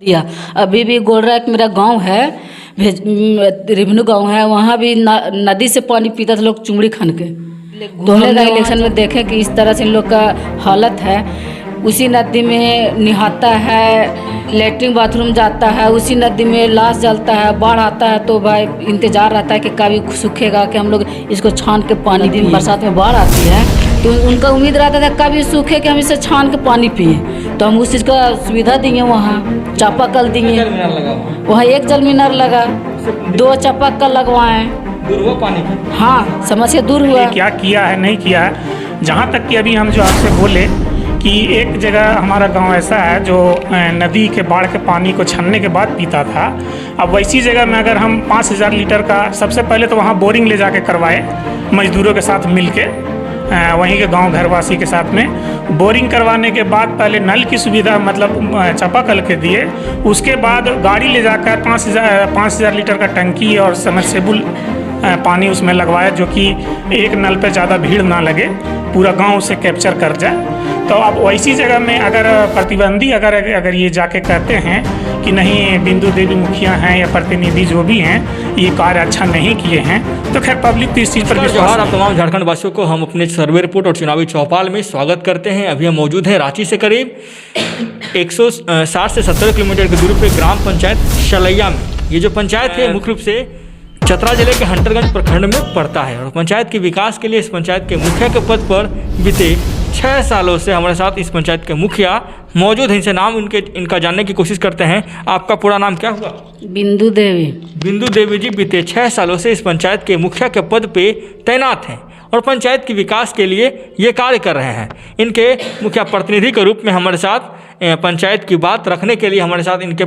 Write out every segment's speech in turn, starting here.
दिया। अभी भी गोलरैक मेरा गांव है, रेवन्यू गांव है, वहाँ भी नदी से पानी पीता था लोग चुमड़ी खन के। तो हमने का इलेक्शन में देखे कि इस तरह से इन लोग का हालत है। उसी नदी में नहाता है, लेटरिन बाथरूम जाता है, उसी नदी में लाश जलता है। बाढ़ आता है तो भाई इंतजार रहता है कि कभी सूखेगा कि हम लोग इसको छान के पानी पिए। बरसात में बाढ़ आती है तो उनका उम्मीद रहता था कभी सूखे कि हम इसे छान के पानी पिए। तो हम उस चीज़ का सुविधा दिए, वहाँ चापाकल दिए, वहाँ एक जल मीनार लगा, 2 चापाकल लगवाए। दूर हुआ पानी का? हाँ, समस्या दूर हुआ। क्या किया है नहीं किया है, जहाँ तक कि अभी हम जो आपसे बोले कि एक जगह हमारा गांव ऐसा है जो नदी के बाढ़ के पानी को छानने के बाद पीता था। अब वैसी जगह में अगर हम 5000 लीटर का, सबसे पहले तो वहाँ बोरिंग ले जाके करवाए मजदूरों के साथ मिल के, वहीं के गांव घरवासी के साथ में बोरिंग करवाने के बाद पहले नल की सुविधा मतलब चापाकल के दिए। उसके बाद गाड़ी ले जाकर 5000 लीटर का टंकी और सबमर्सिबल पानी उसमें लगवाया, जो कि एक नल पे ज़्यादा भीड़ ना लगे, पूरा गांव उसे कैप्चर कर जाए। तो अब वैसी जगह में अगर प्रतिबंधी अगर ये जाके कहते हैं कि नहीं, बिंदु देवी मुखिया हैं या प्रतिनिधि जो भी हैं ये कार्य अच्छा नहीं किए हैं, तो खैर पब्लिक तो इस चीज़ पर जोहार आप तमाम झारखंड वासियों को हम अपने सर्वे रिपोर्ट और चुनावी चौपाल में स्वागत करते हैं। अभी हम मौजूद हैं रांची से करीब 160 से 70 किलोमीटर की दूरी पे ग्राम पंचायत शलैया में। ये जो पंचायत है मुख्य रूप से चतरा जिले के हंटरगंज प्रखंड में पड़ता है और पंचायत के विकास के लिए इस पंचायत के मुखिया के पद पर बीते 6 सालों से हमारे साथ इस पंचायत के मुखिया मौजूद हैं। इनसे नाम इनका जानने की कोशिश करते हैं। आपका पूरा नाम क्या हुआ? बिंदु देवी। बिंदु देवी जी बीते 6 सालों से इस पंचायत के मुखिया के पद पे तैनात हैं और पंचायत के विकास के लिए ये कार्य कर रहे हैं। इनके मुखिया प्रतिनिधि के रूप में हमारे साथ पंचायत की बात रखने के लिए हमारे साथ इनके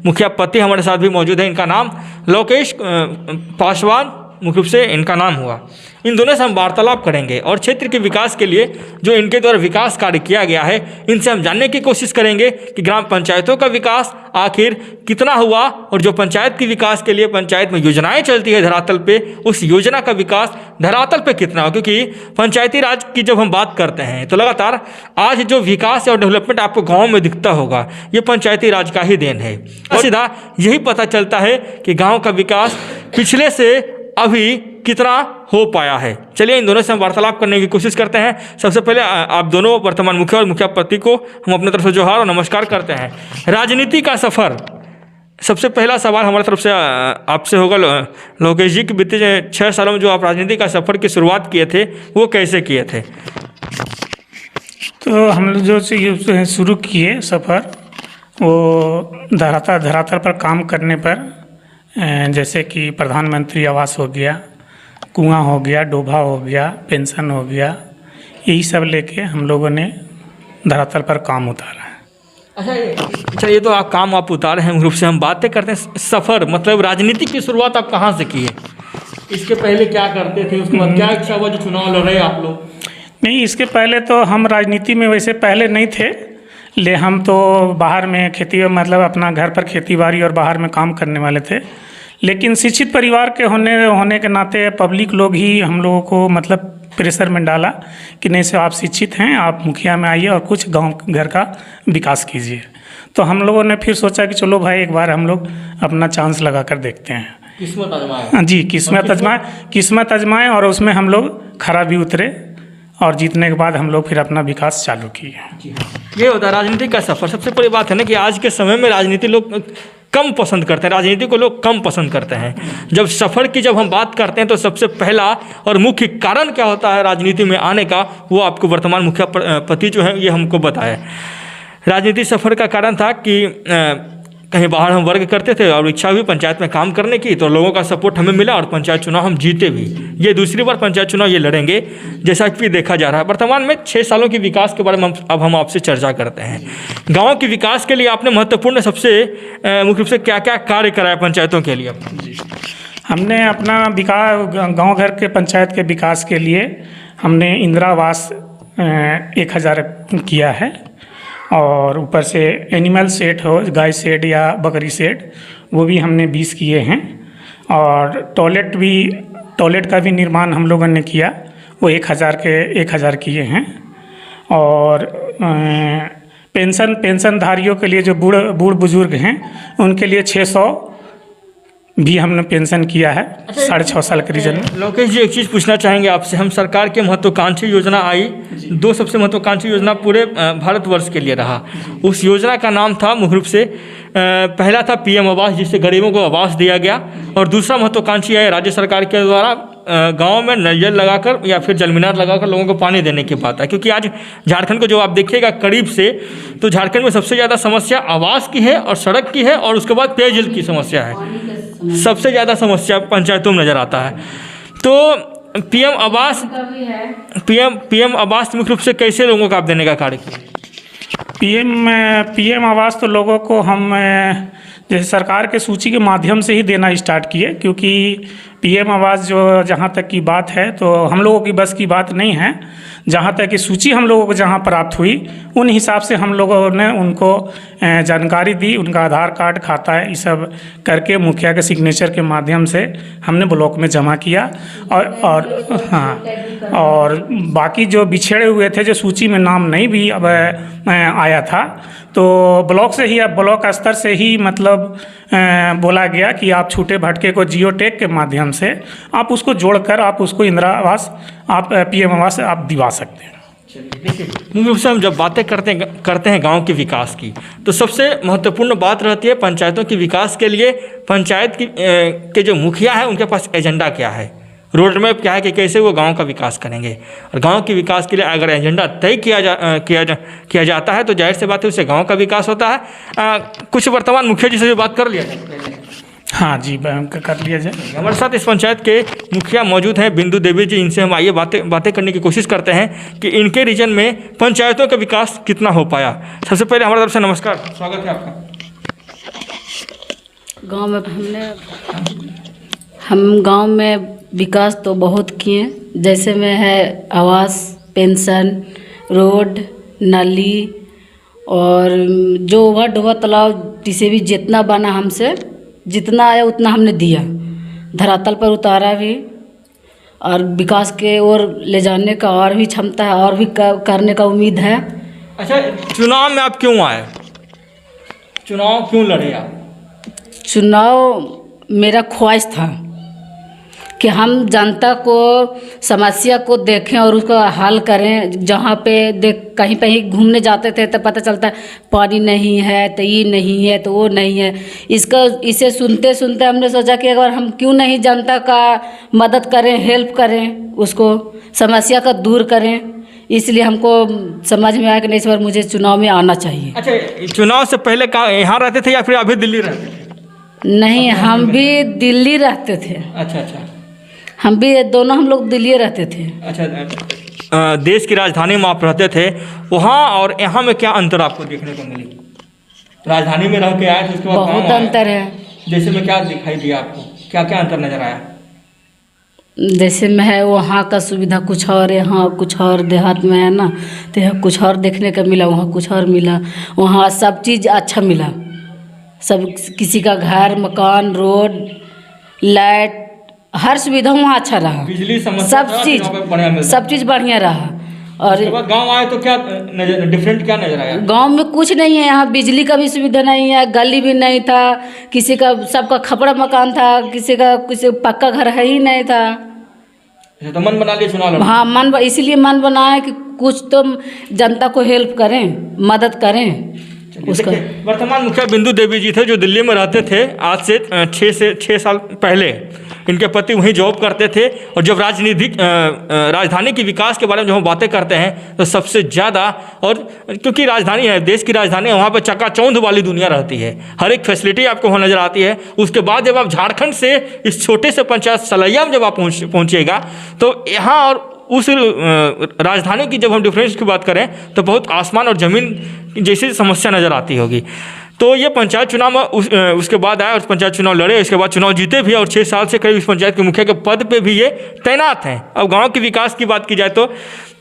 मुखिया पति हमारे साथ भी मौजूद है। इनका नाम लोकेश पासवान मुख्य रूप से इनका नाम हुआ। इन दोनों से हम वार्तालाप करेंगे और क्षेत्र के विकास के लिए जो इनके द्वारा विकास कार्य किया गया है इनसे हम जानने की कोशिश करेंगे कि ग्राम पंचायतों का विकास आखिर कितना हुआ और जो पंचायत के विकास के लिए पंचायत में योजनाएं चलती है धरातल पे, उस योजना का विकास धरातल पे कितना हो। क्योंकि पंचायती राज की जब हम बात करते हैं तो लगातार आज जो विकास और डेवलपमेंट आपको गाँव में दिखता होगा ये पंचायती राज का ही देन है। सीधा यही पता चलता है कि गाँव का विकास पिछले से अभी कितना हो पाया है। चलिए इन दोनों से हम वार्तालाप करने की कोशिश करते हैं। सबसे पहले आप दोनों वर्तमान मुखिया और मुखिया पति को हम अपनी तरफ से जोहार और नमस्कार करते हैं। राजनीति का सफ़र, सबसे पहला सवाल हमारी तरफ से आपसे होगा लोकेश जी, कि बीते 6 सालों में जो आप राजनीति का सफ़र की शुरुआत किए थे वो कैसे किए थे? तो हम लोग जो शुरू किए सफ़र वो धरातल पर काम करने पर, जैसे कि प्रधानमंत्री आवास हो गया, कुआं हो गया, डोभा हो गया, पेंशन हो गया, यही सब लेके हम लोगों ने धरातल पर काम उतारा है। अच्छा, ये तो आप उतारे हैं। रूप से हम बातें करते हैं सफ़र, मतलब राजनीति की शुरुआत आप कहाँ से की है? इसके पहले क्या करते थे, उसके बाद क्या इच्छा हुआ जो चुनाव लड़ रहे आप लोग? नहीं, इसके पहले तो हम राजनीति में वैसे पहले नहीं थे, हम तो बाहर में खेती, मतलब अपना घर पर खेती बाड़ी और बाहर में काम करने वाले थे। लेकिन शिक्षित परिवार के होने के नाते पब्लिक लोग ही हम लोगों को मतलब प्रेशर में डाला कि नहीं सर, आप शिक्षित हैं, आप मुखिया में आइए और कुछ गांव घर का विकास कीजिए। तो हम लोगों ने फिर सोचा कि चलो भाई एक बार हम लोग अपना चांस लगा कर देखते हैं। किस्मत आजमाएं। जी, किस्मत आजमाएं और उसमें हम लोग खरा भी उतरे और जीतने के बाद हम लोग फिर अपना विकास चालू किए। ये होता है राजनीति का सफ़र। सबसे बड़ी बात है ना कि आज के समय में राजनीति लोग कम पसंद करते हैं, राजनीति को लोग कम पसंद करते हैं। जब सफ़र की हम बात करते हैं तो सबसे पहला और मुख्य कारण क्या होता है राजनीति में आने का, वो आपको वर्तमान मुखिया पति जो है ये हमको बताया। राजनीति सफ़र का कारण था कि कहीं बाहर हम वर्क करते थे और इच्छा हुई पंचायत में काम करने की, तो लोगों का सपोर्ट हमें मिला और पंचायत चुनाव हम जीते भी। ये दूसरी बार पंचायत चुनाव ये लड़ेंगे जैसा कि देखा जा रहा है। वर्तमान में 6 सालों के विकास के बारे में अब हम आपसे चर्चा करते हैं। गाँव के विकास के लिए आपने महत्वपूर्ण सबसे मुख्य रूप से क्या क्या कार्य कराया पंचायतों के लिए? हमने अपना विकास, गाँव घर के पंचायत के विकास के लिए हमने इंदिरा आवास 1000 किया है और ऊपर से एनिमल सेट हो, गाय सेट या बकरी सेट, वो भी हमने 20 किए हैं। और टॉयलेट का भी निर्माण हम लोगों ने किया, वो 1000 किए हैं। और पेंशनधारियों के लिए जो बूढ़ बुजुर्ग हैं उनके लिए 600 भी हमने पेंशन किया है 6.5 साल के रीजन में। लोकेश जी, एक चीज़ पूछना चाहेंगे आपसे। हम सरकार के महत्वाकांक्षी योजना आई, 2 सबसे महत्वाकांक्षी योजना पूरे भारतवर्ष के लिए रहा। उस योजना का नाम था मुख्य रूप से पहला था पीएम आवास, जिससे गरीबों को आवास दिया गया, और दूसरा महत्वाकांक्षी है राज्य सरकार के द्वारा गांव में नल लगाकर या फिर जलमीनार लगाकर लोगों को पानी देने की बात है। क्योंकि आज झारखंड को जो आप देखिएगा करीब से, तो झारखंड में सबसे ज़्यादा समस्या आवास की है और सड़क की है, और उसके बाद पेयजल की समस्या है। सबसे ज़्यादा समस्या पंचायतों में नज़र आता है। तो पीएम आवास मुख्य रूप से कैसे लोगों को आप देने का कार्य किया? पीएम आवास तो लोगों को हम जैसे सरकार के सूची के माध्यम से ही देना स्टार्ट किए, क्योंकि पीएम आवास जो जहाँ तक की बात है तो हम लोगों की बस की बात नहीं है। जहाँ तक की सूची हम लोगों को जहाँ प्राप्त हुई उन हिसाब से हम लोगों ने उनको जानकारी दी, उनका आधार कार्ड, खाता है, ये सब करके मुखिया के सिग्नेचर के माध्यम से हमने ब्लॉक में जमा किया। और बाकी जो बिछड़े हुए थे, जो सूची में नाम नहीं भी अब आया था, तो ब्लॉक से ही, अब ब्लॉक स्तर से ही मतलब बोला गया कि आप छूटे भटके को जियो टैग के माध्यम से आप उसको जोड़कर आप उसको इंदिरा आवास, आप पीएम आवास आप दिवा सकते हैं। मुख्य रूप से हम जब बातें करते हैं गांव के विकास की, तो सबसे महत्वपूर्ण बात रहती है पंचायतों के विकास के लिए पंचायत के जो मुखिया है उनके पास एजेंडा क्या है, रोड मैप क्या है कि कैसे वो गांव का विकास करेंगे। और गांव के विकास के लिए अगर एजेंडा तय किया जाता है तो जाहिर सी बात है उससे गांव का विकास होता है। कुछ वर्तमान मुखिया जी से भी बात कर लिया जाए। हाँ जी, कर लिया जाए। हमारे साथ इस पंचायत के मुखिया मौजूद हैं, बिंदु देवी जी। इनसे हम आइए बातें करने की कोशिश करते हैं कि इनके रीजन में पंचायतों का विकास कितना हो पाया। सबसे पहले हमारी तरफ से नमस्कार, स्वागत है आपका। गांव में हम गांव में विकास तो बहुत किए, जैसे में है आवास, पेंशन, रोड, नाली, और जो ओवर तालाब जिसे भी जितना बना हमसे जितना आया उतना हमने दिया, धरातल पर उतारा भी, और विकास के ओर ले जाने का और भी क्षमता है, और भी करने का उम्मीद है। अच्छा, चुनाव में आप क्यों आए? चुनाव क्यों लड़े आप? चुनाव मेरा ख्वाहिश था कि हम जनता को समस्या को देखें और उसका हल करें। जहाँ पे कहीं पे ही घूमने जाते थे तो पता चलता है पानी नहीं है, तो ये नहीं है, तो वो नहीं है। इसे सुनते सुनते हमने सोचा कि अगर हम क्यों नहीं जनता का मदद करें, हेल्प करें, उसको समस्या का दूर करें। इसलिए हमको समझ में आया कि नहीं, इस बार मुझे चुनाव में आना चाहिए। अच्छा, चुनाव से पहले कहाँ यहाँ रहते थे या फिर अभी दिल्ली रहते थे? नहीं, हम भी दिल्ली रहते थे। अच्छा, हम लोग दिल्ली रहते थे। अच्छा, देश की राजधानी में आप रहते थे, वहाँ और यहाँ में क्या अंतर आपको देखने को मिली? राजधानी में रह के आए थे, उसके बाद बहुत अंतर है। जैसे में क्या दिखाई दिया आपको, क्या क्या अंतर नजर आया? जैसे में है वहाँ का सुविधा कुछ और, यहाँ कुछ और, देहात में है ना, तो यहाँ कुछ और देखने का मिला, वहाँ कुछ और मिला। वहाँ सब चीज़ अच्छा मिला, सब किसी का घर, मकान, रोड, लाइट, हर सुविधा वहाँ अच्छा रहा, बिजली समस्या सब चीज़ बढ़िया रहा। और गांव आए तो क्या डिफरेंट क्या नजर आया? गांव में कुछ नहीं है, यहाँ बिजली का भी सुविधा नहीं है, गली भी नहीं था, किसी का, सबका खपड़ा मकान था, किसी पक्का घर है ही नहीं था। तो मन बना लिया चुनाव लड़ने? हाँ, इसीलिए मन बनाया कि कुछ तो जनता को हेल्प करें, मदद करें उसका। वर्तमान मुखिया बिंदु देवी जी थे, जो दिल्ली में रहते थे आज से 6 साल पहले। इनके पति वहीं जॉब करते थे, और जब राजधानी के विकास के बारे में जब हम बातें करते हैं तो सबसे ज़्यादा, और क्योंकि राजधानी है, देश की राजधानी है, वहाँ पर चकाचौंध वाली दुनिया रहती है, हर एक फैसिलिटी आपको वहाँ नज़र आती है। उसके बाद जब आप झारखंड से इस छोटे से पंचायत सलैया में जब आप पहुँचिएगा तो यहाँ और उस राजधानी की जब हम डिफरेंस की बात करें तो बहुत आसमान और ज़मीन जैसी समस्या नज़र आती होगी। तो ये पंचायत चुनाव में उसके बाद आया और पंचायत चुनाव लड़े, उसके बाद चुनाव जीते भी, और 6 साल से करीब इस पंचायत के मुखिया के पद पे भी ये तैनात हैं। अब गांव के विकास की बात की जाए तो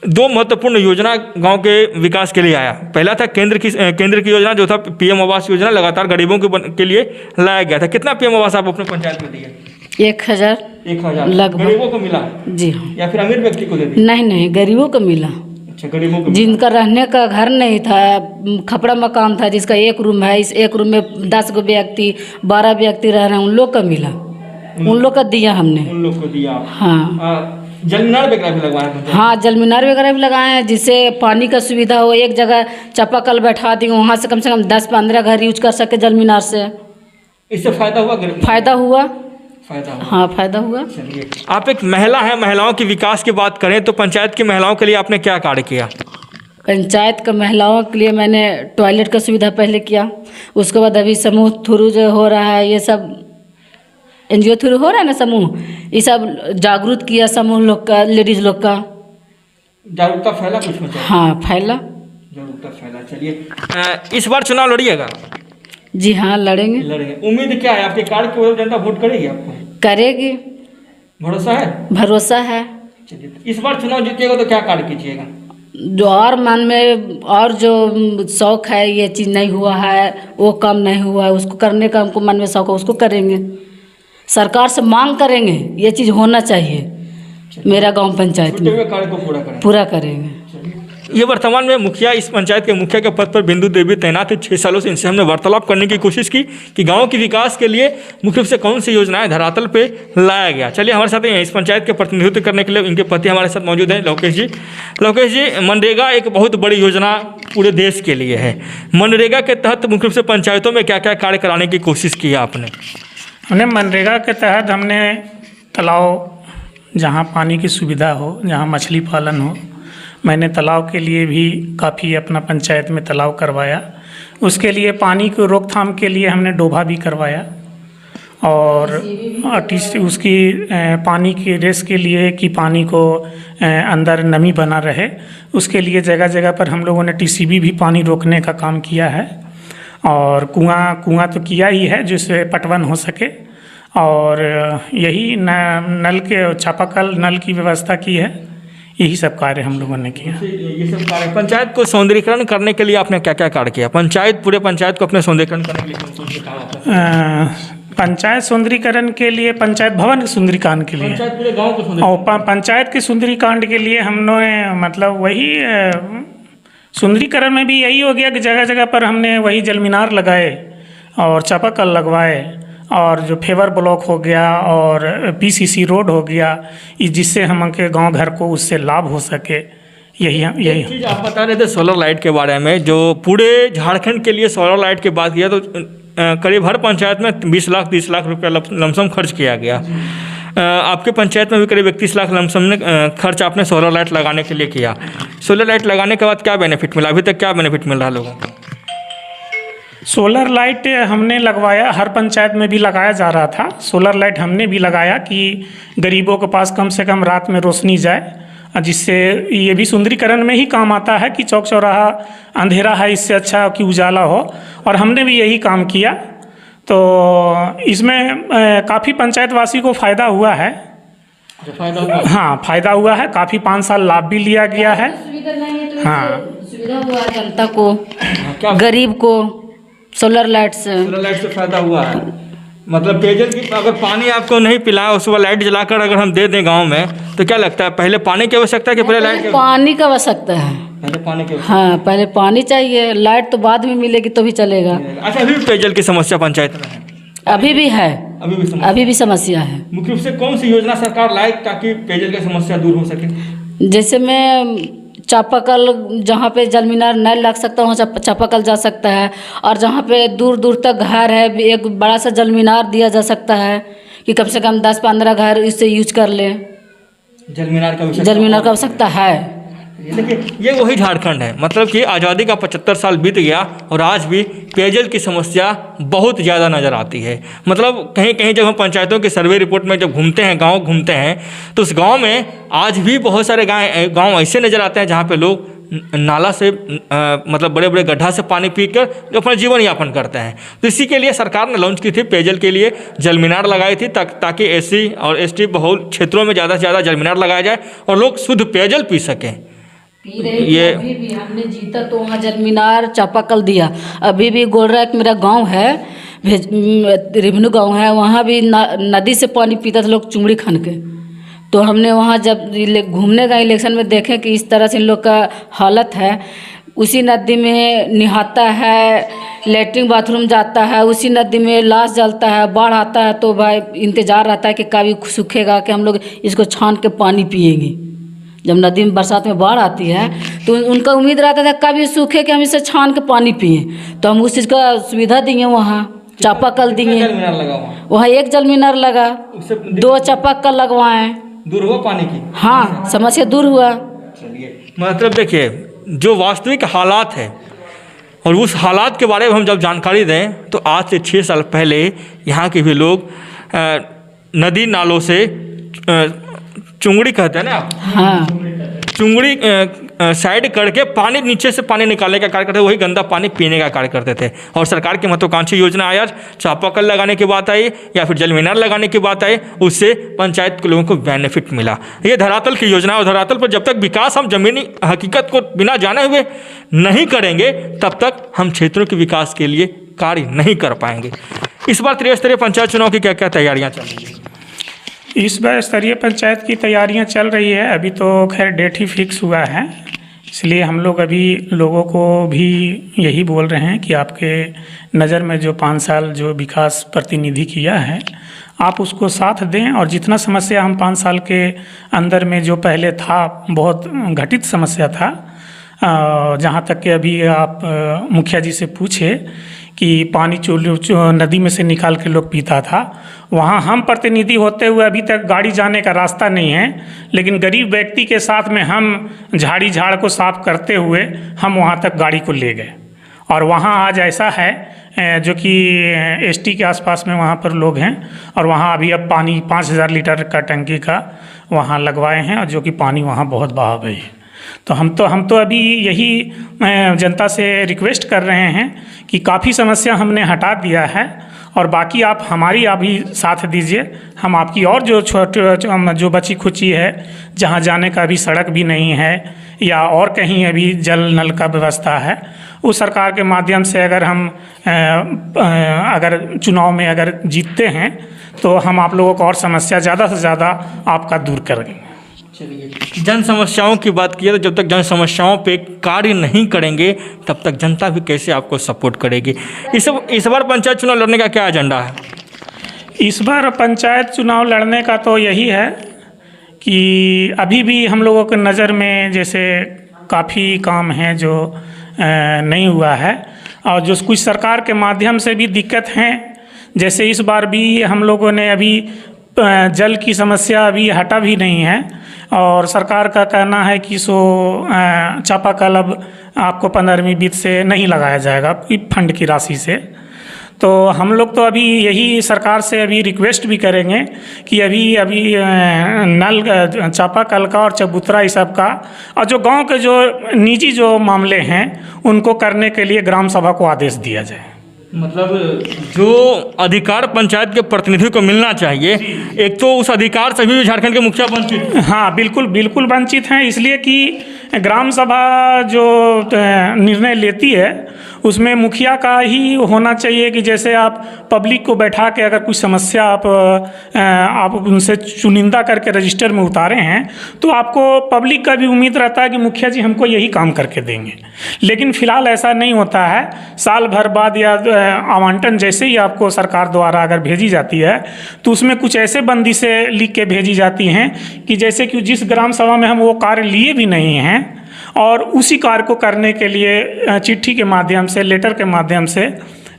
2 महत्वपूर्ण योजना गांव के विकास के लिए आया। पहला था केंद्र की योजना, जो था पीएम आवास योजना, लगातार गरीबों के लिए लाया गया था। कितना पीएम आवास आप अपने पंचायत में दिए? 1000 लगभग। गरीबों को मिला? जी हाँ। या फिर अमीर व्यक्ति को दे दिया? नहीं, गरीबों को मिला। अच्छा, गरीबों को जिनका रहने का घर नहीं था, खपड़ा मकान था, जिसका एक रूम है, इस एक रूम में 10 गो व्यक्ति 12 व्यक्ति रह रहे हैं, उन लोग का मिला, उन लोग का दिया हमने। उन लोग को दिया। हाँ जल मीनार वगैरह भी लगवाए हैं? हाँ, जल मीनार वगैरह भी लगाए हैं, जिससे पानी का सुविधा हो। एक जगह चापाकल बैठा दी, वहाँ से कम 10-15 घर यूज कर सके जल मीनार से। इससे फायदा हुआ? फायदा हुआ। फायदा हुआ। हाँ, फायदा हुआ। चलिए, आप एक महिला हैं, महिलाओं के विकास की बात करें तो पंचायत की महिलाओं के लिए आपने क्या कार्य किया? पंचायत का महिलाओं के लिए मैंने टॉयलेट का सुविधा पहले किया, उसके बाद अभी समूह थ्रू जो हो रहा है, ये सब NGO थ्रू हो रहा है ना समूह, ये सब जागरूक किया समूह लोग का, लेडीज लोग का। जागरूकता फैला कुछ में? हाँ, फैला। जागरूकता फैला। चलिए, इस बार चुनाव लड़िएगा? जी हाँ, लड़ेंगे। उम्मीद क्या है आपके कार्य की वजह से जनता वोट करेगी आपको? करेगी। भरोसा है? भरोसा है। चलिए, इस बार चुनाव जीतिएगा तो क्या कार्य कीजिएगा? जो और मन में और जो शौक है, ये चीज़ नहीं हुआ है, वो काम नहीं हुआ है, उसको करने का हमको मन में शौक है, उसको करेंगे। सरकार से मांग करेंगे, ये चीज़ होना चाहिए मेरा गांव पंचायत में, कार्य को पूरा करेंगे। ये वर्तमान में मुखिया, इस पंचायत के मुखिया के पद पर बिंदु देवी तैनात है। 6 सालों से इनसे हमने वार्तालाप करने की कोशिश की कि गांव के विकास के लिए मुख्य रूप से कौन सी योजनाएं धरातल पे लाया गया। चलिए, हमारे साथ इस पंचायत के प्रतिनिधित्व करने के लिए इनके पति हमारे साथ मौजूद हैं, लोकेश जी। लोकेश जी, मनरेगा एक बहुत बड़ी योजना पूरे देश के लिए है। मनरेगा के तहत मुख्य रूप से पंचायतों में क्या क्या कार्य कराने की कोशिश की है आपने? हमने मनरेगा के तहत हमने तालाब, जहाँ पानी की सुविधा हो, जहाँ मछली पालन हो, मैंने तालाब के लिए भी काफ़ी अपना पंचायत में तालाब करवाया। उसके लिए पानी को रोकथाम के लिए हमने डोभा भी करवाया, और उसकी पानी की रेस के लिए कि पानी को अंदर नमी बना रहे, उसके लिए जगह जगह पर हम लोगों ने TCB भी पानी रोकने का काम किया है। और कुआं तो किया ही है जिससे पटवन हो सके, और यही नल के चापाकल नल की व्यवस्था की है। यही सब कार्य हम लोगों ने किया। ये सब कार्य पंचायत को सौंदर्यीकरण करने के लिए आपने क्या क्या कार्य किया? पूरे पंचायत को अपने सौंदर्यीकरण करने के लिए कौन कौन से काम आपने? पंचायत सौंदर्यीकरण के लिए, पंचायत भवन सुंदरीकरण के लिए, पंचायत पूरे गाँव को और पंचायत के सुंदरीकरण के लिए हमने मतलब वही सुंदरीकरण में भी यही हो गया कि जगह जगह पर हमने वही जल मीनार लगाए और चापाकल लगवाए, और जो फेवर ब्लॉक हो गया और PCC रोड हो गया, जिससे हमके गांव घर को उससे लाभ हो सके। यही चीज़ आप बता रहे थे सोलर लाइट के बारे में, जो पूरे झारखंड के लिए सोलर लाइट की बात किया तो करीब हर पंचायत में 20 लाख 30 लाख रुपया लमसम खर्च किया गया। आपके पंचायत में भी करीब 31 लाख लमसम ने खर्च आपने सोलर लाइट लगाने के लिए किया। सोलर लाइट लगाने के बाद क्या बेनिफिट मिला? अभी तक क्या बेनिफिट मिल रहा है लोगों को? सोलर लाइट हमने लगवाया, हर पंचायत में भी लगाया जा रहा था। सोलर लाइट हमने भी लगाया कि गरीबों के पास कम से कम रात में रोशनी जाए, जिससे ये भी सुंदरीकरण में ही काम आता है कि चौक चौराहा अंधेरा है, इससे अच्छा कि उजाला हो, और हमने भी यही काम किया। तो इसमें काफ़ी पंचायतवासी को फ़ायदा हुआ है। हाँ, फ़ायदा हुआ है, काफ़ी 5 साल लाभ भी लिया गया है। हाँ, सुविधा हुआ है जनता को, गरीब को सोलर लाइट से फायदा हुआ है। मतलब पेयजल की, अगर पानी आपको नहीं पिलाया और सुबह लाइट जलाकर अगर हम दे दें गांव में, तो क्या लगता है पहले पानी की आवश्यकता है कि पहले लाइट? पानी की आवश्यकता है। पहले पानी की? हाँ, पहले पानी चाहिए, लाइट तो बाद में मिलेगी तो भी चलेगा। अच्छा, अभी भी पेयजल की समस्या पंचायत में है? अभी भी है, अभी भी समस्या है। मुख्य रूप से कौन सी योजना सरकार लाए ताकि पेयजल की समस्या दूर हो सके? जैसे मैं चापाकल, जहाँ पे जल मीनार नहीं लग सकता वहाँ चापाकल जा सकता है, और जहाँ पे दूर दूर तक घर है, एक बड़ा सा जल मीनार दिया जा सकता है कि कम से कम 10-15 घर इससे यूज कर ले। जल मीनार का आवश्यकता है। देखिए, ये वही झारखंड है, मतलब कि आज़ादी का 75 साल बीत गया और आज भी पेयजल की समस्या बहुत ज़्यादा नज़र आती है। मतलब कहीं कहीं जब हम पंचायतों के सर्वे रिपोर्ट में जब घूमते हैं, गांव घूमते हैं, तो उस गांव में आज भी बहुत सारे गांव ऐसे नज़र आते हैं जहां पे लोग नाला से मतलब बड़े बड़े गड्ढा से पानी पीकर अपना जीवन यापन करते हैं। तो इसी के लिए सरकार ने लॉन्च की थी, पेयजल के लिए जल मीनार लगाई थी, ताकि SC और ST बहुल क्षेत्रों में ज़्यादा से ज़्यादा जल मीनार लगाया जाए और लोग शुद्ध पेयजल पी सकें। ये अभी भी हमने जीता तो वहाँ जल मीनार चापाकल दिया। अभी भी गोलरैक मेरा गांव है, रिवन्यू गांव है, वहाँ भी नदी से पानी पीता था लोग चुमड़ी खान के। तो हमने वहाँ जब घूमने गए इलेक्शन में देखे कि इस तरह से इन लोग का हालत है। उसी नदी में नहाता है, लेटरिन बाथरूम जाता है, उसी नदी में लाश जलता है। बाढ़ आता है तो भाई इंतज़ार रहता है कि कभी सूखेगा कि हम लोग इसको छान के पानी पिएंगे। जब नदी में बरसात में बाढ़ आती है तो उनका उम्मीद रहता था कभी सूखे कि हम इसे छान के पानी पिए। तो हम उस चीज़ का सुविधा दिए, वहाँ चापाकल दिए, वहाँ एक जल मीनार लगा, 2 चापाकल लगवाएं। दूर हुआ पानी की? हाँ, समस्या दूर हुआ। मतलब देखिए, जो वास्तविक हालात है और उस हालात के बारे में हम जब जानकारी दें तो आज से 6 साल पहले यहाँ के भी लोग नदी नालों से चुंगड़ी कहते हैं ना आप? हाँ, चुंगड़ी साइड करके पानी नीचे से पानी निकालने का कार्य करते थे, वही गंदा पानी पीने का कार्य करते थे। और सरकार की महत्वाकांक्षी योजना आया, चापाकल लगाने की बात आई या फिर जल मीनार लगाने की बात आई, उससे पंचायत के लोगों को बेनिफिट मिला। ये धरातल की योजना है और धरातल पर जब तक विकास हम जमीनी हकीकत को बिना जाने हुए नहीं करेंगे तब तक हम क्षेत्रों के विकास के लिए कार्य नहीं कर पाएंगे। इस बार त्रिस्तरीय पंचायत चुनाव की क्या क्या तैयारियाँ चल रही हैं? इस बार स्तरीय पंचायत की तैयारियां चल रही है। अभी तो खैर डेट ही फिक्स हुआ है, इसलिए हम लोग अभी लोगों को भी यही बोल रहे हैं कि आपके नज़र में जो 5 साल जो विकास प्रतिनिधि किया है आप उसको साथ दें। और जितना समस्या हम 5 साल के अंदर में जो पहले था, बहुत घटित समस्या था, जहाँ तक कि अभी आप मुखिया जी से पूछे कि पानी नदी में से निकाल के लोग पीता था, वहाँ हम प्रतिनिधि होते हुए अभी तक गाड़ी जाने का रास्ता नहीं है। लेकिन गरीब व्यक्ति के साथ में हम झाड़ी झाड़ को साफ करते हुए हम वहाँ तक गाड़ी को ले गए। और वहाँ आज ऐसा है जो कि एसटी के आसपास में वहाँ पर लोग हैं और वहाँ अभी अब पानी 5000 लीटर का टंकी का वहाँ लगवाए हैं और जो कि पानी वहाँ बहुत बहा गई है। तो हम तो अभी यही जनता से रिक्वेस्ट कर रहे हैं कि काफ़ी समस्या हमने हटा दिया है और बाकी आप हमारी अभी साथ दीजिए। हम आपकी और जो बची खुची है, जहाँ जाने का अभी सड़क भी नहीं है या और कहीं अभी जल नल का व्यवस्था है, उस सरकार के माध्यम से अगर हम अगर चुनाव में अगर जीतते हैं तो हम आप लोगों को और समस्या ज़्यादा से ज़्यादा आपका दूर करेंगे। चलिए, जन समस्याओं की बात की तो जब तक जन समस्याओं पे कार्य नहीं करेंगे तब तक जनता भी कैसे आपको सपोर्ट करेगी? इस बार पंचायत चुनाव लड़ने का क्या एजेंडा है? इस बार पंचायत चुनाव लड़ने का तो यही है कि अभी भी हम लोगों के नज़र में जैसे काफ़ी काम हैं जो नहीं हुआ है और जो कुछ सरकार के माध्यम से भी दिक्कत हैं। जैसे इस बार भी हम लोगों ने अभी जल की समस्या अभी हटा भी नहीं है और सरकार का कहना है कि चापाकल अब आपको 15वीं वित्त से नहीं लगाया जाएगा फंड की राशि से। तो हम लोग तो अभी यही सरकार से अभी रिक्वेस्ट भी करेंगे कि अभी नल चापाकल का और चबूतरा इस सब का और जो गांव के जो निजी जो मामले हैं उनको करने के लिए ग्राम सभा को आदेश दिया जाए। मतलब जो अधिकार पंचायत के प्रतिनिधि को मिलना चाहिए, एक तो उस अधिकार से भी झारखंड के मुखिया वंचित। हाँ, बिल्कुल वंचित हैं, इसलिए कि ग्राम सभा जो निर्णय लेती है उसमें मुखिया का ही होना चाहिए कि जैसे आप पब्लिक को बैठा के अगर कुछ समस्या आप उनसे चुनिंदा करके रजिस्टर में उतारे हैं तो आपको पब्लिक का भी उम्मीद रहता है कि मुखिया जी हमको यही काम करके देंगे। लेकिन फिलहाल ऐसा नहीं होता है। साल भर बाद या आवंटन जैसे ही आपको सरकार द्वारा अगर भेजी जाती है तो उसमें कुछ ऐसे बंदिशें लिख के भेजी जाती हैं कि जैसे कि जिस ग्राम सभा में हम वो कार्य लिए भी नहीं हैं और उसी कार्य को करने के लिए चिट्ठी के माध्यम से, लेटर के माध्यम से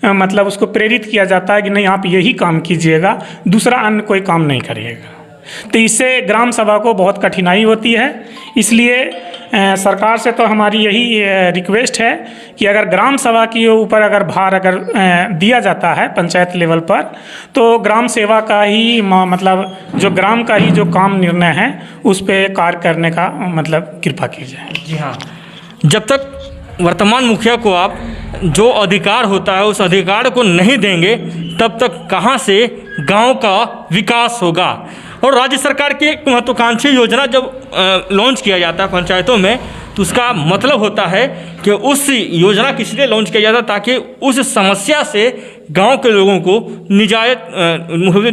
मतलब उसको प्रेरित किया जाता है कि नहीं आप यही काम कीजिएगा, दूसरा अन्य कोई काम नहीं करिएगा। तो इससे ग्राम सभा को बहुत कठिनाई होती है। इसलिए सरकार से तो हमारी यही रिक्वेस्ट है कि अगर ग्राम सभा के ऊपर अगर भार अगर दिया जाता है पंचायत लेवल पर तो ग्राम सेवा का ही मतलब जो ग्राम का ही जो काम निर्णय है उस पर कार्य करने का मतलब कृपा की जाए। जी हाँ, जब तक वर्तमान मुखिया को आप जो अधिकार होता है उस अधिकार को नहीं देंगे तब तक कहाँ से गांव का विकास होगा। और राज्य सरकार की एक महत्वाकांक्षी योजना जब लॉन्च किया जाता है पंचायतों में तो उसका मतलब होता है कि उस योजना को इसलिए लॉन्च किया जाता ताकि उस समस्या से गांव के लोगों को निजात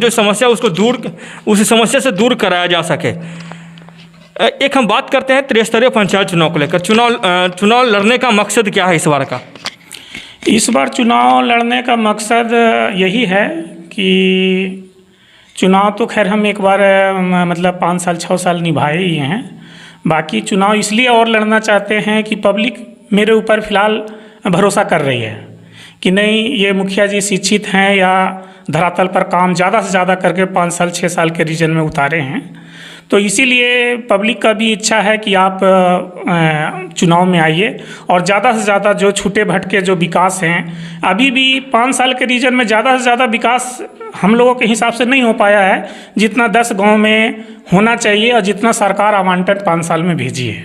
जो समस्या उस समस्या से दूर कराया जा सके। एक हम बात करते हैं त्रिस्तरीय पंचायत चुनाव को लेकर। चुनाव लड़ने का मकसद क्या है इस बार का? इस बार चुनाव लड़ने का मकसद यही है कि चुनाव तो खैर हम एक बार मतलब 5 साल 6 साल निभाए ही हैं। बाकी चुनाव इसलिए और लड़ना चाहते हैं कि पब्लिक मेरे ऊपर फ़िलहाल भरोसा कर रही है कि नहीं, ये मुखिया जी शिक्षित हैं या धरातल पर काम ज़्यादा से ज़्यादा करके 5 साल 6 साल के रीजन में उतारे हैं। तो इसीलिए पब्लिक का भी इच्छा है कि आप चुनाव में आइए और ज़्यादा से ज़्यादा जो छूटे भटके जो विकास हैं, अभी भी 5 साल के रीजन में ज़्यादा से ज़्यादा विकास हम लोगों के हिसाब से नहीं हो पाया है जितना 10 गांव में होना चाहिए और जितना सरकार आवंटन 5 साल में भेजी है।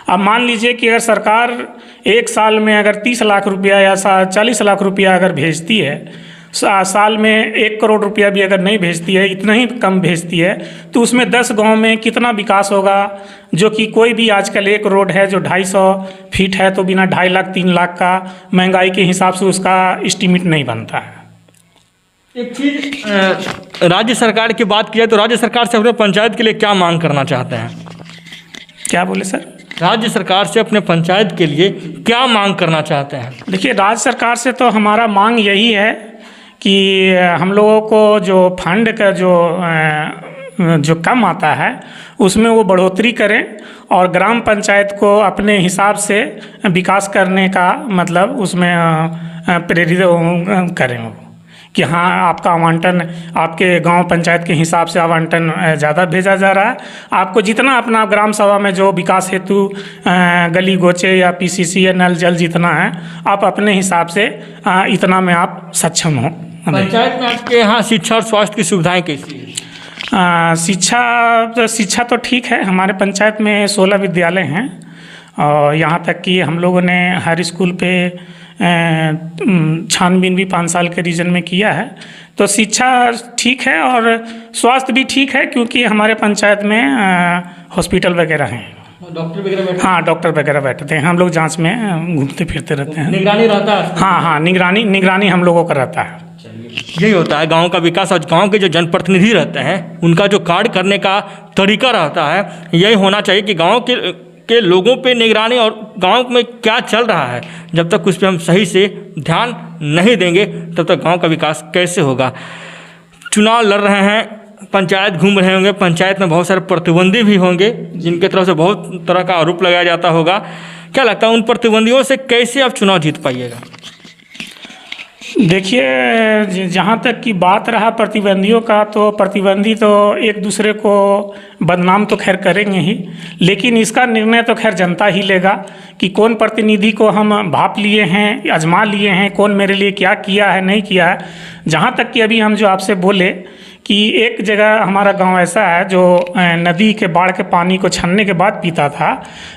अब मान लीजिए कि अगर सरकार एक साल में अगर 30 लाख रुपया या 40 लाख रुपया अगर भेजती है, साल में 1 करोड़ रुपया भी अगर नहीं भेजती है, इतना ही कम भेजती है, तो उसमें 10 गांव में कितना विकास होगा? जो कि कोई भी आजकल एक रोड है जो 250 फीट है तो बिना 2.5 लाख 3 लाख का महंगाई के हिसाब से उसका एस्टीमेट नहीं बनता है। एक चीज़ राज्य सरकार की बात की जाए तो राज्य सरकार से अपने पंचायत के लिए क्या मांग करना चाहते हैं? क्या बोले सर? राज्य सरकार से अपने पंचायत के लिए क्या मांग करना चाहते हैं? देखिए, राज्य सरकार से तो हमारा मांग यही है कि हम लोगों को जो फंड का जो कम आता है उसमें वो बढ़ोतरी करें और ग्राम पंचायत को अपने हिसाब से विकास करने का मतलब उसमें प्रेरित करें वो कि हाँ, आपका आवंटन आपके गांव पंचायत के हिसाब से आवंटन ज़्यादा भेजा जा रहा है। आपको जितना अपना ग्राम सभा में जो विकास हेतु गली गोचे या पीसीसी या नल जल जितना है, आप अपने हिसाब से इतना में आप सक्षम हो। पंचायत में आपके यहाँ शिक्षा और स्वास्थ्य की सुविधाएं कैसी हैं? शिक्षा तो ठीक है। हमारे पंचायत में 16 विद्यालय हैं और यहाँ तक कि हम लोगों ने हर स्कूल पे छानबीन भी 5 साल के रीजन में किया है। तो शिक्षा ठीक है और स्वास्थ्य भी ठीक है क्योंकि हमारे पंचायत में हॉस्पिटल वगैरह हैं। डॉक्टर वगैरह? हाँ, डॉक्टर वगैरह बैठते हैं। हम लोग जांच में घूमते फिरते रहते हैं। निगरानी रहता है? हाँ, निगरानी हम लोगों का रहता है। यही होता है गांव का विकास और गांव के जो जनप्रतिनिधि रहते हैं उनका जो कार्य करने का तरीका रहता है, यही होना चाहिए कि गांव के लोगों पे निगरानी और गांव में क्या चल रहा है, जब तक उस पर हम सही से ध्यान नहीं देंगे तब तक गांव का विकास कैसे होगा। चुनाव लड़ रहे हैं, पंचायत घूम रहे होंगे, पंचायत में बहुत सारे प्रतिद्वंदी भी होंगे जिनके तरफ से बहुत तरह का आरोप लगाया जाता होगा। क्या लगता है उन प्रतिद्वंदियों से कैसे आप चुनाव जीत पाइएगा? देखिए, जहाँ तक की बात रहा प्रतिद्वंदियों का, तो प्रतिद्वंदी तो एक दूसरे को बदनाम तो खैर करेंगे ही, लेकिन इसका निर्णय तो खैर जनता ही लेगा कि कौन प्रतिनिधि को हम भाप लिए हैं, आजमा लिए हैं, कौन मेरे लिए क्या किया है, नहीं किया है। जहाँ तक कि अभी हम जो आपसे बोले कि एक जगह हमारा गांव ऐसा है जो नदी के बाढ़ के पानी को छानने के बाद पीता था।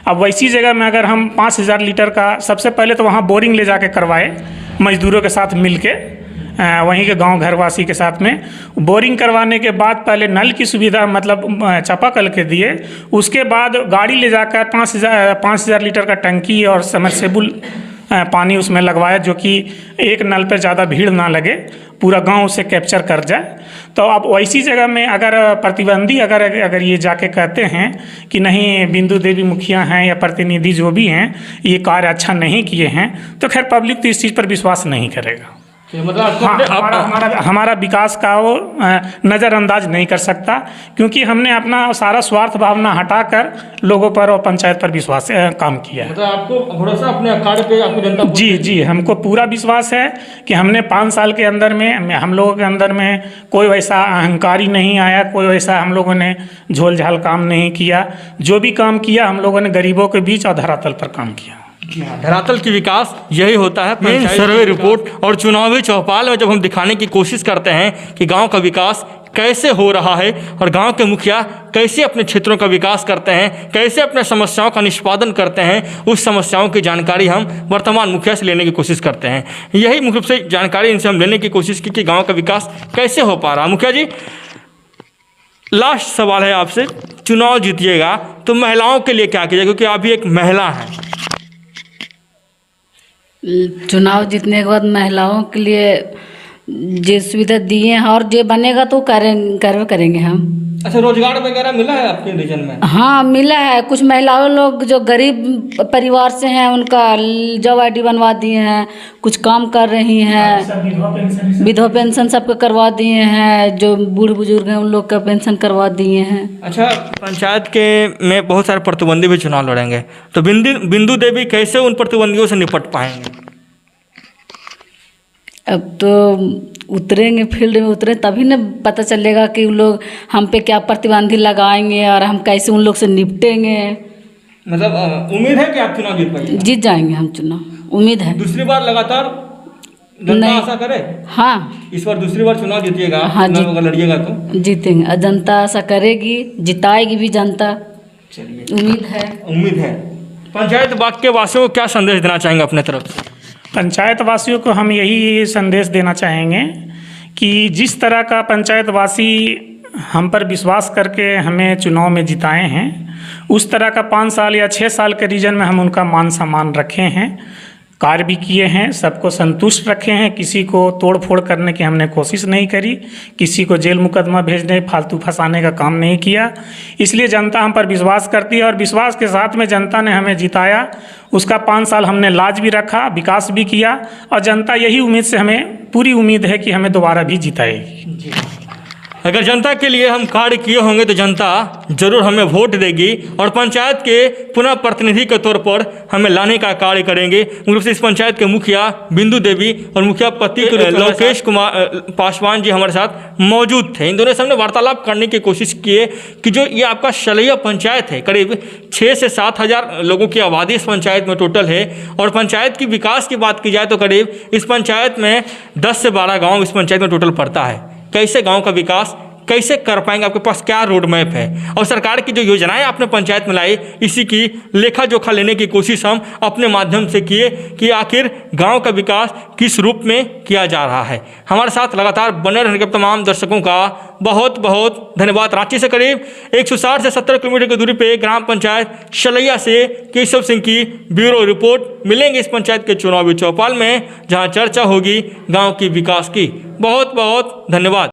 अब वैसी जगह में अगर हम 5000 लीटर का, सबसे पहले तो वहाँ बोरिंग ले जाके करवाए मजदूरों के साथ मिलके, वहीं के गांव घरवासी के साथ में बोरिंग करवाने के बाद पहले नल की सुविधा मतलब चापाकल के दिए, उसके बाद गाड़ी ले जाकर 5000 लीटर का टंकी और समरसेबुल पानी उसमें लगवाया, जो कि एक नल पर ज़्यादा भीड़ ना लगे, पूरा गांव उसे कैप्चर कर जाए। तो अब वैसी जगह में अगर प्रतिद्वंदी अगर ये जाके कहते हैं कि नहीं, बिंदु देवी मुखिया हैं या प्रतिनिधि जो भी हैं ये कार्य अच्छा नहीं किए हैं, तो खैर पब्लिक तो इस चीज़ पर विश्वास नहीं करेगा। मतलब हाँ, हमारा विकास का वो नज़रअंदाज नहीं कर सकता क्योंकि हमने अपना सारा स्वार्थ भावना हटाकर लोगों पर और पंचायत पर विश्वास काम किया है। मतलब आपको भरोसा अपने कार्य पे, आपको जनता? जी, हमको पूरा विश्वास है कि हमने 5 साल के अंदर में हम लोगों के अंदर में कोई वैसा अहंकारी नहीं आया, कोई वैसा हम लोगों ने झोल झाल काम नहीं किया। जो भी काम किया हम लोगों ने गरीबों के बीच और धरातल पर काम किया। धरातल की विकास यही होता है। सर्वे रिपोर्ट और चुनावी चौपाल में जब हम दिखाने की कोशिश करते हैं कि गांव का विकास कैसे हो रहा है और गांव के मुखिया कैसे अपने क्षेत्रों का विकास करते हैं, कैसे अपने समस्याओं का निष्पादन करते हैं, उस समस्याओं की जानकारी हम वर्तमान मुखिया से लेने की कोशिश करते हैं। यही मुख्य रूप से जानकारी इनसे हम लेने की कोशिश की कि गाँव का विकास कैसे हो पा रहा है। मुखिया जी, लास्ट सवाल है आपसे, चुनाव जीतिएगा तो महिलाओं के लिए क्या किया, क्योंकि आप भी एक महिला हैं। चुनाव जीतने के बाद महिलाओं के लिए जो सुविधा दिए हैं और जो बनेगा तो करेंगे हम। अच्छा, रोजगार वगैरह मिला है आपके रीजन में? हाँ मिला है। कुछ महिलाओं लोग जो गरीब परिवार से हैं उनका जॉब ID बनवा दिए हैं, कुछ काम कर रही हैं, विधवा पेंशन सबको करवा दिए हैं, जो बूढ़े बुजुर्ग हैं उन लोग का पेंशन करवा दिए हैं। अच्छा, पंचायत के में बहुत सारे प्रतिद्वंदी भी चुनाव लड़ेंगे, तो बिंदु देवी कैसे उन प्रतिद्वंदियों से निपट पाएंगे? अब तो उतरेंगे, फील्ड में उतरे तभी न पता चलेगा कि उन लोग हम पे क्या प्रतिबंधी लगाएंगे और हम कैसे उन लोग से निपटेंगे। मतलब उम्मीद है कि आप चुनाव जीत पाएंगे? जीत जाएंगे हम चुनाव, उम्मीद है। दूसरी बार लगातार जनता नहीं। आशा करे? हाँ, इस बार दूसरी बार चुनाव जीतिएगा? हाँ, चुनाव अगर लड़िएगा तो जीतेंगे और जनता आशा करेगी, जिताएगी भी जनता, चलिए, उम्मीद है। उम्मीद है। पंचायत बाग के वासियों को क्या संदेश देना चाहेंगे अपने तरफ से? पंचायत वासियों को हम यही संदेश देना चाहेंगे कि जिस तरह का पंचायत वासी हम पर विश्वास करके हमें चुनाव में जिताए हैं, उस तरह का 5 साल या 6 साल के रीजन में हम उनका मान सम्मान रखे हैं, कार्य भी किए हैं, सबको संतुष्ट रखे हैं। किसी को तोड़ फोड़ करने की हमने कोशिश नहीं करी, किसी को जेल मुकदमा भेजने, फालतू फंसाने का काम नहीं किया। इसलिए जनता हम पर विश्वास करती है और विश्वास के साथ में जनता ने हमें जिताया। उसका 5 साल हमने लाज भी रखा, विकास भी किया और जनता यही उम्मीद से, हमें पूरी उम्मीद है कि हमें दोबारा भी जिताएगी। अगर जनता के लिए हम कार्य किए होंगे तो जनता जरूर हमें वोट देगी और पंचायत के पुनः प्रतिनिधि के तौर पर हमें लाने का कार्य करेंगे। रूप से इस पंचायत के मुखिया बिंदु देवी और मुखिया पति लोकेश कुमार पासवान जी हमारे साथ मौजूद थे। इन दोनों से हमने वार्तालाप करने की कोशिश किए कि जो ये आपका शलैया पंचायत है, करीब 6 से 7 हज़ार लोगों की आबादी इस पंचायत में टोटल है और पंचायत की विकास की बात की जाए तो करीब इस पंचायत में 10 से 12 गाँव इस पंचायत में टोटल पड़ता है। कैसे गांव का विकास कैसे कर पाएंगे, आपके पास क्या रोड मैप है और सरकार की जो योजनाएं आपने पंचायत में लाई, इसी की लेखा जोखा लेने की कोशिश हम अपने माध्यम से किए कि आखिर गांव का विकास किस रूप में किया जा रहा है। हमारे साथ लगातार बने रहने के तमाम दर्शकों का बहुत बहुत धन्यवाद। रांची से करीब 160 से 70 किलोमीटर की दूरी पे ग्राम पंचायत शलैया से केशव सिंह की ब्यूरो रिपोर्ट। मिलेंगे इस पंचायत के चुनावी चौपाल में जहाँ चर्चा होगी गाँव की विकास की। बहुत बहुत धन्यवाद।